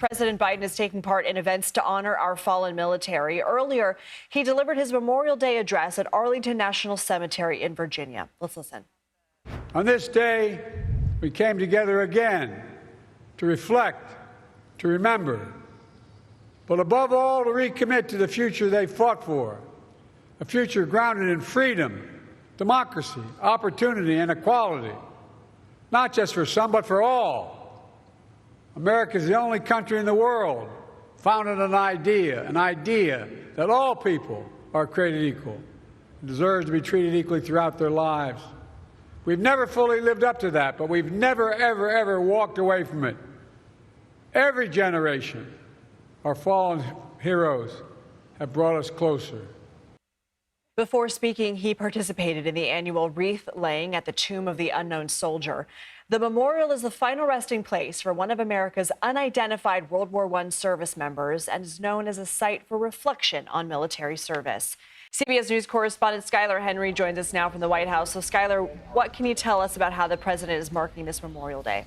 President Biden is taking part in events to honor our fallen military. Earlier, he delivered his Memorial Day address at Arlington National Cemetery in Virginia. Let's listen. On this day, we came together again to reflect, to remember, but above all, to recommit to the future they fought for, a future grounded in freedom, democracy, opportunity, and equality, not just for some, but for all. America is the only country in the world founded on an idea that all people are created equal and deserve to be treated equally throughout their lives. We've never fully lived up to that, but we've never, ever, ever walked away from it. Every generation, our fallen heroes have brought us closer. Before speaking, he participated in the annual wreath laying at the Tomb of the Unknown Soldier. The memorial is the final resting place for one of America's unidentified World War I service members and is known as a site for reflection on military service. CBS News correspondent Skyler Henry joins us now from the White House. So, Skyler, what can you tell us about how the president is marking this Memorial Day?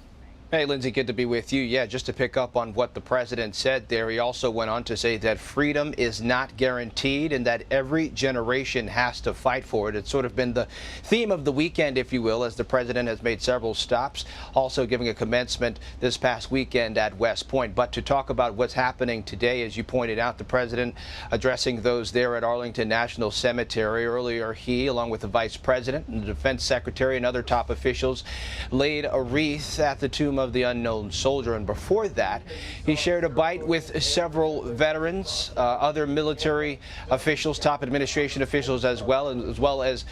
Hey, Lindsay, good to be with you. Yeah, just to pick up on what the president said there, he also went on to say that freedom is not guaranteed and that every generation has to fight for it. It's sort of been the theme of the weekend, if you will, as the president has made several stops, also giving a commencement this past weekend at West Point. But to talk about what's happening today, as you pointed out, the president addressing those there at Arlington National Cemetery. Earlier, he, along with the vice president and the defense secretary and other top officials, laid a wreath at the tomb of the unknown soldier, and before that he shared a bite with several veterans, other military officials, top administration officials as well as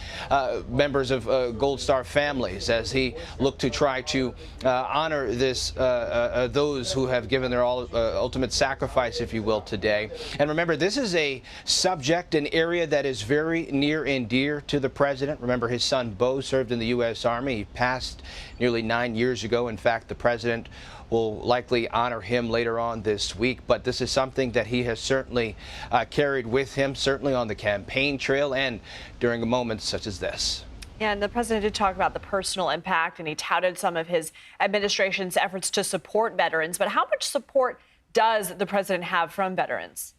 members of Gold Star families, as he looked to try to honor those who have given their ultimate sacrifice, if you will, today. And remember, this is a subject, an area that is very near and dear to the president. Remember, his son Beau served in the U.S. Army. He passed nearly 9 years ago. In fact, the president will likely honor him later on this week, but this is something that he has certainly carried with him, certainly on the campaign trail and during moments such as this. And the president did talk about the personal impact, and he touted some of his administration's efforts to support veterans. But how much support does the president have from veterans?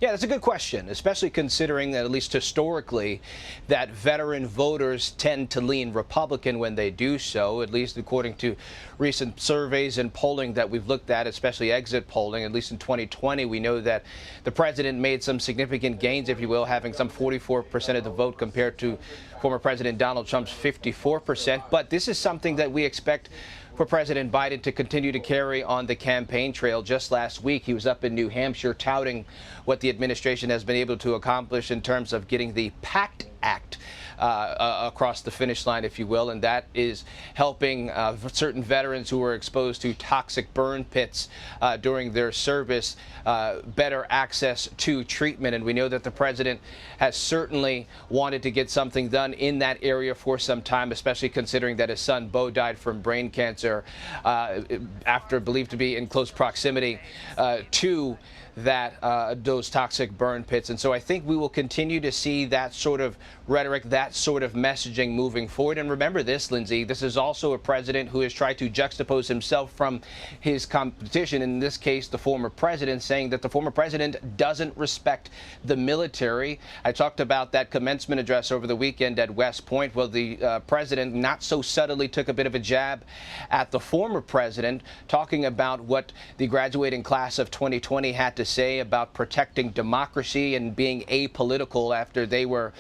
Yeah, that's a good question, especially considering that, at least historically, that veteran voters tend to lean Republican when they do so, at least according to recent surveys and polling that we've looked at, especially exit polling. At least in 2020, we know that the president made some significant gains, if you will, having some 44% of the vote compared to former President Donald Trump's 54%. But this is something that we expect for President Biden to continue to carry on the campaign trail. Just last week, he was up in New Hampshire touting what the administration has been able to accomplish in terms of getting the PACT Act across the finish line, if you will, and that is helping certain veterans who were exposed to toxic burn pits during their service better access to treatment. And we know that the president has certainly wanted to get something done in that area for some time, especially considering that his son Beau died from brain cancer after believed to be in close proximity to those toxic burn pits. And so I think we will continue to see that sort of rhetoric, that sort of messaging moving forward. And remember this, Lindsay, this is also a president who has tried to juxtapose himself from his competition, in this case the former president, saying that the former president doesn't respect the military. I talked about that commencement address over the weekend at West Point. Well, the president not so subtly took a bit of a jab at the former president, talking about what the graduating class of 2020 had to say about protecting democracy and being apolitical after they were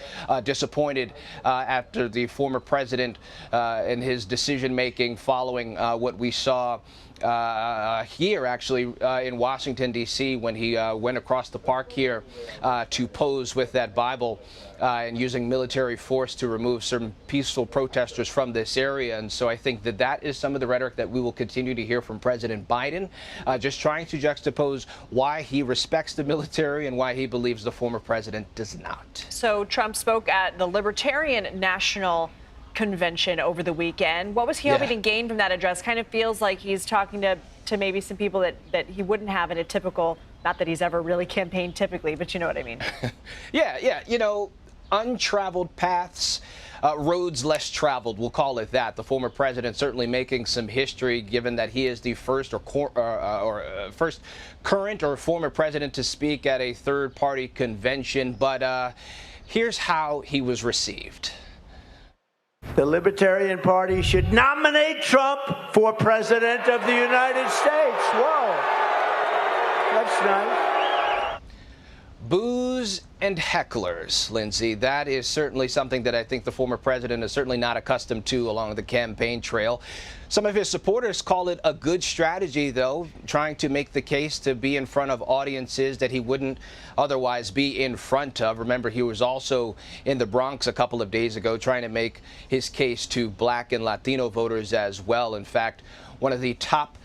disappointed after the former president and his decision-making following what we saw here, actually, in Washington, D.C., when he went across the park here to pose with that Bible and using military force to remove some peaceful protesters from this area. And so I think that that is some of the rhetoric that we will continue to hear from President Biden, just trying to juxtapose why he respects the military and why he believes the former president does not. So Trump spoke at the Libertarian National Convention over the weekend. What was he hoping to gain from that address? Kind of feels like he's talking to maybe some people that he wouldn't have in a typical, not that he's ever really campaigned typically, but you know what I mean. Yeah. You know, untraveled paths, roads less traveled, we'll call it that. The former president certainly making some history, given that he is the first first current or former president to speak at a third-party convention. But here's how he was received. The Libertarian Party should nominate Trump for President of the United States. Whoa, that's nice. Boos and hecklers, Lindsay. That is certainly something that I think the former president is certainly not accustomed to along the campaign trail. Some of his supporters call it a good strategy, though, trying to make the case to be in front of audiences that he wouldn't otherwise be in front of. Remember, he was also in the Bronx a couple of days ago trying to make his case to Black and Latino voters as well. In fact, one of the top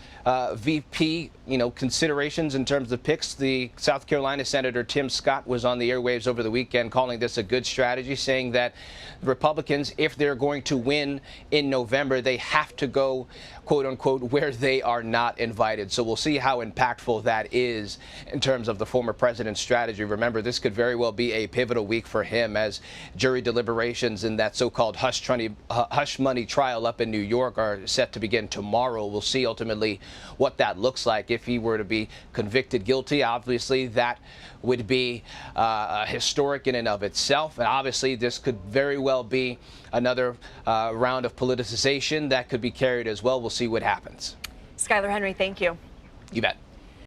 VP, considerations in terms of picks, the South Carolina Senator Tim Scott was on the airwaves over the weekend calling this a good strategy, saying that Republicans, if they're going to win in November, they have to go, quote unquote, where they are not invited. So we'll see how impactful that is in terms of the former president's strategy. Remember, this could very well be a pivotal week for him as jury deliberations in that so-called hush money trial up in New York are set to begin tomorrow. We'll see ultimately what that looks like. If he were to be convicted guilty, obviously that would be historic in and of itself. And obviously this could very well be another round of politicization that could be carried as well. We'll see what happens. Skyler Henry, thank you. You bet.